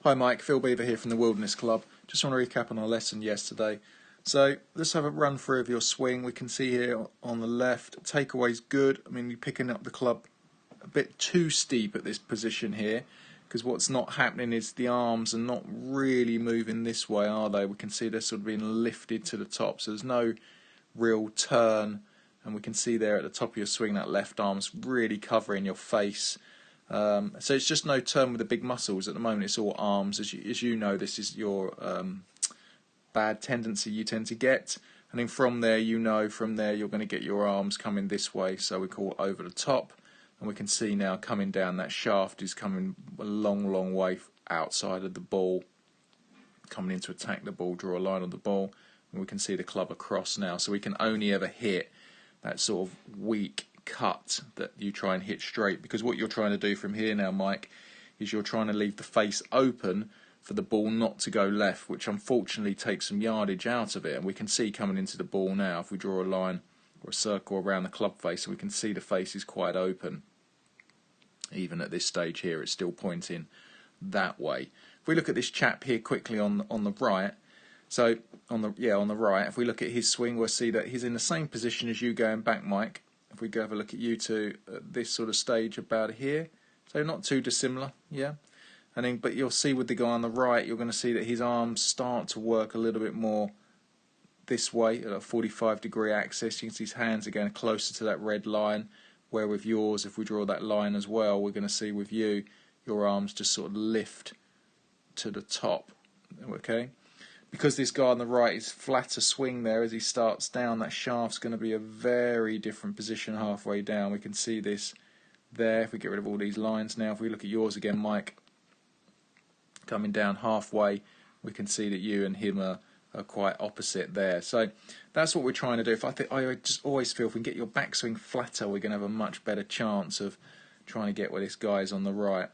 Hi Mike, Phil Beever here from the Wilderness Club. Just want to recap on our lesson yesterday. So let's have a run through of your swing. We can see here on the left, takeaway's good. I mean, you're picking up the club a bit too steep at this position here, because what's not happening is the arms are not really moving this way, are they? We can see they're sort of being lifted to the top, so there's no real turn. And we can see there at the top of your swing that left arm's really covering your face. So it's just no turn with the big muscles at the moment. It's all arms. As you know, this is your bad tendency you tend to get. And then from there, you're going to get your arms coming this way. So we call it over the top. And we can see now coming down, that shaft is coming a long, long way outside of the ball, coming in to attack the ball, draw a line on the ball. And we can see the club across now. So we can only ever hit that sort of weak cut that you try and hit straight, because what you're trying to do from here now, Mike, is you're trying to leave the face open for the ball not to go left, which unfortunately takes some yardage out of it. And we can see coming into the ball now, if we draw a line or a circle around the club face, we can see the face is quite open. Even at this stage here, it's still pointing that way. If we look at this chap here quickly on the right, so on the right, if we look at his swing, we'll see that he's in the same position as you going back, Mike. If we go have a look at you two at this sort of stage about here, so not too dissimilar, yeah. And then, but you'll see with the guy on the right, you're going to see that his arms start to work a little bit more this way at a 45-degree axis. You can see his hands are going closer to that red line, where with yours, if we draw that line as well, we're going to see with you, your arms just sort of lift to the top, okay? Because this guy on the right is flatter swing there as he starts down, that shaft's going to be a very different position halfway down. We can see this there. If we get rid of all these lines now, if we look at yours again, Mike, coming down halfway, we can see that you and him are quite opposite there. So that's what we're trying to do. I just always feel if we can get your backswing flatter, we're going to have a much better chance of trying to get where this guy is on the right.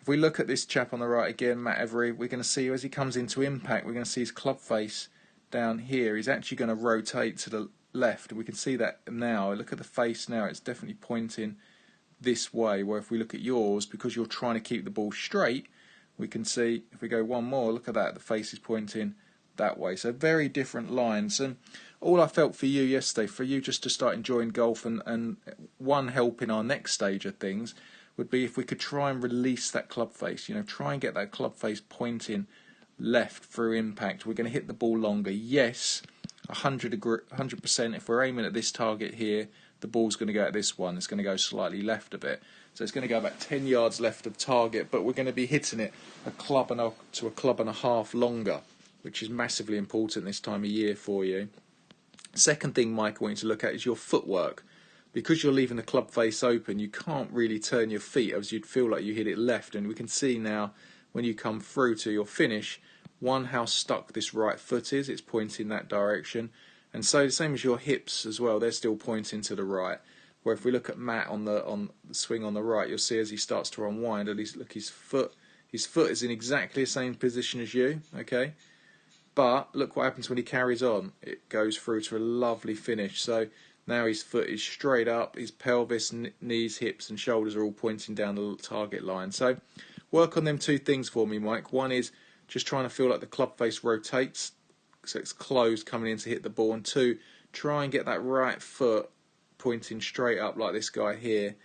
If we look at this chap on the right again, Matt Every, we're going to see as he comes into impact, we're going to see his club face down here. He's actually going to rotate to the left. We can see that now. Look at the face now. It's definitely pointing this way, where if we look at yours, because you're trying to keep the ball straight, we can see, if we go one more, look at that, the face is pointing that way. So very different lines. And all I felt for you yesterday, for you just to start enjoying golf and one help in our next stage of things, would be if we could try and release that club face, try and get that club face pointing left through impact. We're going to hit the ball longer. Yes, 100%. If we're aiming at this target here, the ball's going to go at this one. It's going to go slightly left of it. So it's going to go about 10 yards left of target, but we're going to be hitting it a club to a club and a half longer, which is massively important this time of year for you. Second thing, Mike, I want you to look at is your footwork. Because you're leaving the club face open, you can't really turn your feet as you'd feel like you hit it left. And we can see now when you come through to your finish, how stuck this right foot is. It's pointing that direction. And so the same as your hips as well, they're still pointing to the right. Where if we look at Matt on the swing on the right, you'll see as he starts to unwind, at least look, his foot is in exactly the same position as you, okay? But look what happens when he carries on. It goes through to a lovely finish. So now his foot is straight up, his pelvis, knees, hips and shoulders are all pointing down the target line. So work on them two things for me, Mike. One is just trying to feel like the club face rotates, so it's closed coming in to hit the ball. And two, try and get that right foot pointing straight up like this guy here.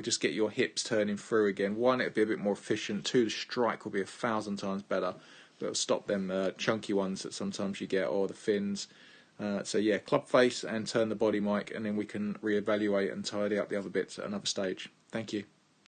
Just get your hips turning through again. One, it'll be a bit more efficient. Two, the strike will be 1,000 times better. But it'll stop them chunky ones that sometimes you get, or the fins. So yeah, club face and turn the body, Mike, and then we can reevaluate and tidy up the other bits at another stage. Thank you.